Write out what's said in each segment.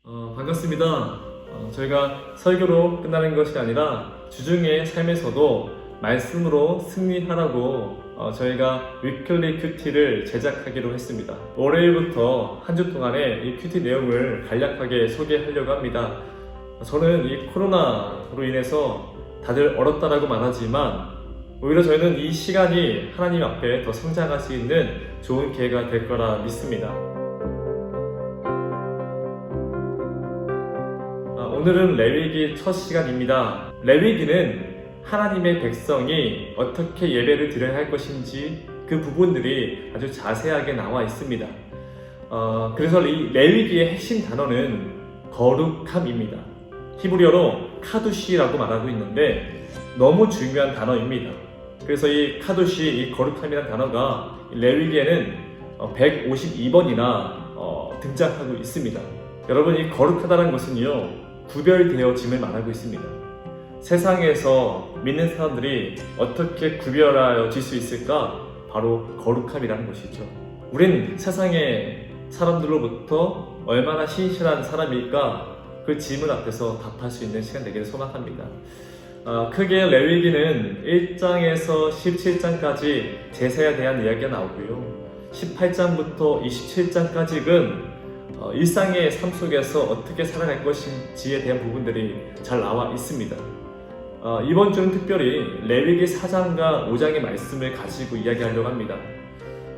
반갑습니다. 저희가 설교로 끝나는 것이 아니라 주중의 삶에서도 말씀으로 승리하라고 저희가 위클리 큐티를 제작하기로 했습니다. 월요일부터 한 주 동안의 이 큐티 내용을 간략하게 소개하려고 합니다. 저는 이 코로나로 인해서 다들 어렵다라고 말하지만 오히려 저희는 이 시간이 하나님 앞에 더 성장할 수 있는 좋은 기회가 될 거라 믿습니다. 오늘은 레위기 첫 시간입니다. 레위기는 하나님의 백성이 어떻게 예배를 드려야 할 것인지 그 부분들이 아주 자세하게 나와 있습니다. 그래서 이 레위기의 핵심 단어는 거룩함입니다. 히브리어로 카두시라고 말하고 있는데 너무 중요한 단어입니다. 그래서 이 카두시, 이 거룩함이라는 단어가 레위기에는 152번이나 등장하고 있습니다. 여러분, 이 거룩하다는 것은요, 구별되어짐을 말하고 있습니다. 세상에서 믿는 사람들이 어떻게 구별하여질 수 있을까? 바로 거룩함이라는 것이죠. 우린 세상의 사람들로부터 얼마나 신실한 사람일까? 그 질문 앞에서 답할 수 있는 시간 되기를 소망합니다. 크게 레위기는 1장에서 17장까지 제사에 대한 이야기가 나오고요. 18장부터 27장까지는 일상의 삶 속에서 어떻게 살아갈 것인지에 대한 부분들이 잘 나와 있습니다. 이번 주는 특별히 레위기 4장과 5장의 말씀을 가지고 이야기하려고 합니다.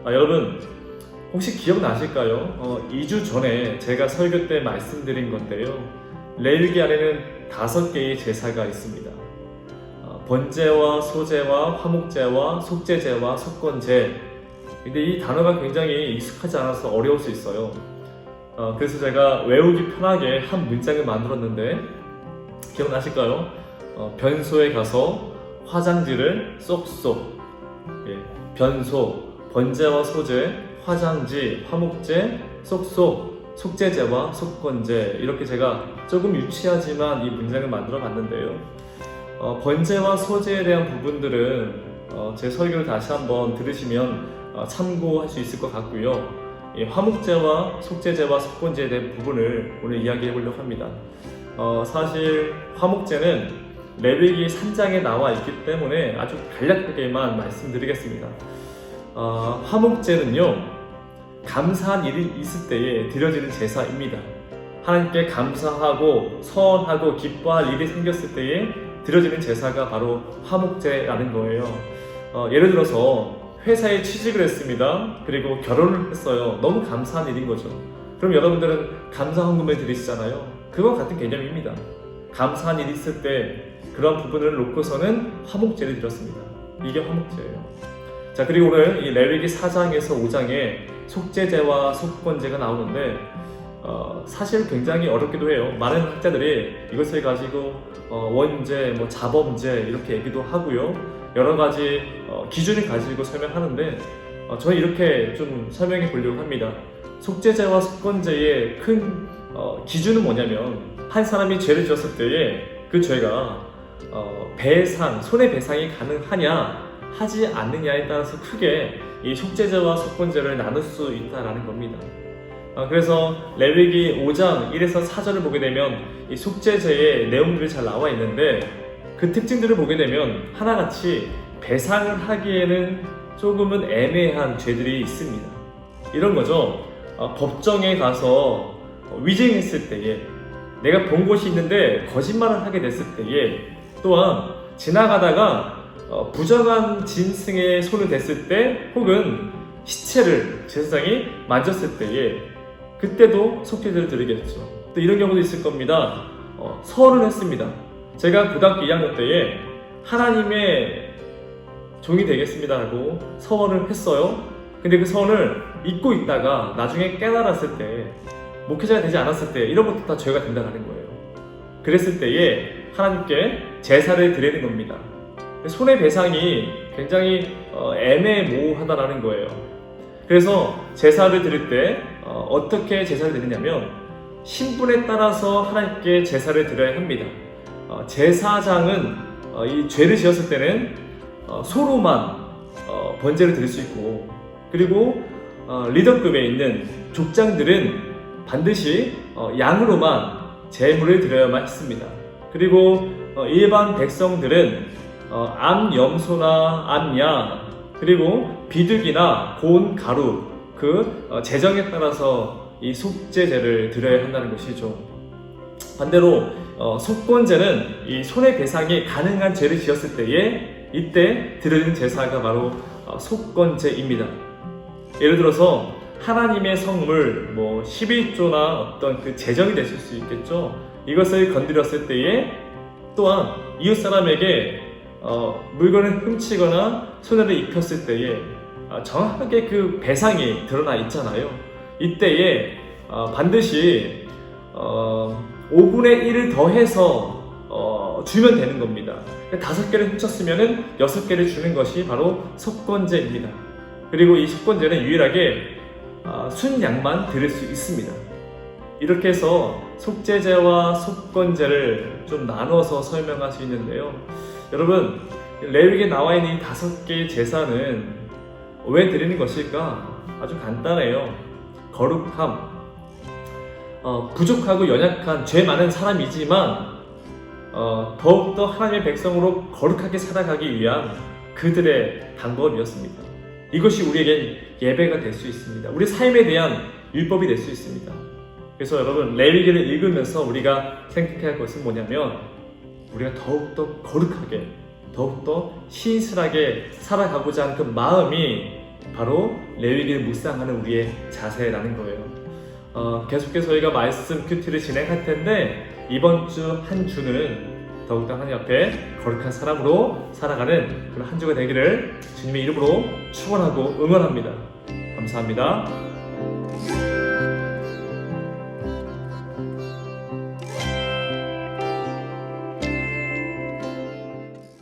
여러분, 혹시 기억나실까요? 2주 전에 제가 설교 때 말씀드린 건데요. 레위기 안에는 5개의 제사가 있습니다. 번제와 소제와 화목제와 속제제와 속건제. 근데 이 단어가 굉장히 익숙하지 않아서 어려울 수 있어요. 그래서 제가 외우기 편하게 한 문장을 만들었는데 기억나실까요? 변소에 가서 화장지를 쏙쏙, 변소, 번제와 소제, 화장지, 화목제, 쏙쏙, 속제제와 속건제, 이렇게 제가 조금 유치하지만 이 문장을 만들어 봤는데요. 번제와 소제에 대한 부분들은 제 설교를 다시 한번 들으시면 참고할 수 있을 것 같고요. 화목제와 속제제와 속건제에 대한 부분을 오늘 이야기해 보려고 합니다. 사실 화목제는 레위기 3장에 나와 있기 때문에 아주 간략하게만 말씀드리겠습니다. 화목제는요, 감사한 일이 있을 때에 드려지는 제사입니다. 하나님께 감사하고 서원하고 기뻐할 일이 생겼을 때에 드려지는 제사가 바로 화목제라는 거예요. 예를 들어서 회사에 취직을 했습니다. 그리고 결혼을 했어요. 너무 감사한 일인 거죠. 그럼 여러분들은 감사헌금을 드리시잖아요. 그와 같은 개념입니다. 감사한 일이 있을 때 그런 부분을 놓고서는 화목제를 드렸습니다. 이게 화목제예요. 자, 그리고 오늘 이 레위기 4장에서 5장에 속제제와 속건제가 나오는데 사실 굉장히 어렵기도 해요. 많은 학자들이 이것을 가지고 원제, 자범제 이렇게 얘기도 하고요. 여러 가지 기준을 가지고 설명하는데 저는 이렇게 좀 설명해 보려고 합니다. 속제제와 속건제의 큰 기준은 뭐냐면, 한 사람이 죄를 지었을 때에 그 죄가 손해배상이 가능하냐 하지 않느냐에 따라서 크게 이 속제제와 속건제를 나눌 수 있다는 겁니다. 그래서 레위기 5장 1에서 4절을 보게 되면 이 속제제의 내용들이 잘 나와 있는데 그 특징들을 보게 되면 하나같이 배상을 하기에는 조금은 애매한 죄들이 있습니다. 이런 거죠. 법정에 가서 위증했을 때에, 내가 본 곳이 있는데 거짓말을 하게 됐을 때에, 또한 지나가다가 부정한 짐승의 손을 댔을 때, 혹은 시체를 제사장이 만졌을 때에, 그때도 속죄제를 드리겠죠. 또 이런 경우도 있을 겁니다. 서원을 했습니다. 제가 고등학교 2학년 때에 하나님의 종이 되겠습니다라고 서원을 했어요. 근데 그 서원을 잊고 있다가 나중에 깨달았을 때, 목회자가 되지 않았을 때, 이런 것도 다 죄가 된다는 거예요. 그랬을 때에 하나님께 제사를 드리는 겁니다. 손해배상이 굉장히 애매모호하다라는 거예요. 그래서 제사를 드릴 때 어떻게 제사를 드리냐면, 신분에 따라서 하나님께 제사를 드려야 합니다. 제사장은 이 죄를 지었을 때는 소로만 번제를 드릴 수 있고, 그리고 리더급에 있는 족장들은 반드시 양으로만 제물을 드려야만 했습니다. 그리고 일반 백성들은 암염소나 암양, 그리고 비둘기나 고운 가루, 그 재정에 따라서 이 속죄제를 드려야 한다는 것이죠. 반대로 속건제는 이 손해배상이 가능한 죄를 지었을 때에 이때 드리는 제사가 바로 속건제입니다. 예를 들어서 하나님의 성물, 11조나 어떤 그 재정이 됐을 수 있겠죠. 이것을 건드렸을 때에 또한 이웃 사람에게 물건을 훔치거나 손해를 입혔을 때에 정확하게 그 배상이 드러나 있잖아요. 이때에 반드시 5분의 1을 더해서 주면 되는 겁니다. 5개를 훔쳤으면 6개를 주는 것이 바로 속건제입니다. 그리고 이 속건제는 유일하게 순양만 드릴 수 있습니다. 이렇게 해서 속죄제와 속건제를 좀 나눠서 설명할 수 있는데요. 여러분, 레위기에 나와 있는 이 5개의 제사는 왜 드리는 것일까? 아주 간단해요. 거룩함, 부족하고 연약한 죄 많은 사람이지만 더욱더 하나님의 백성으로 거룩하게 살아가기 위한 그들의 방법이었습니다. 이것이 우리에겐 예배가 될 수 있습니다. 우리 삶에 대한 율법이 될 수 있습니다. 그래서 여러분, 레위기를 읽으면서 우리가 생각해야 할 것은 뭐냐면 우리가 더욱더 거룩하게, 더욱더 신실하게 살아가고자 하는 그 마음이 바로 레위기를 묵상하는 우리의 자세라는 거예요. 계속해서 저희가 말씀 큐티를 진행할 텐데 이번 주 한 주는 더욱더 하나님 앞에 거룩한 사람으로 살아가는 그런 한 주가 되기를 주님의 이름으로 축원하고 응원합니다. 감사합니다.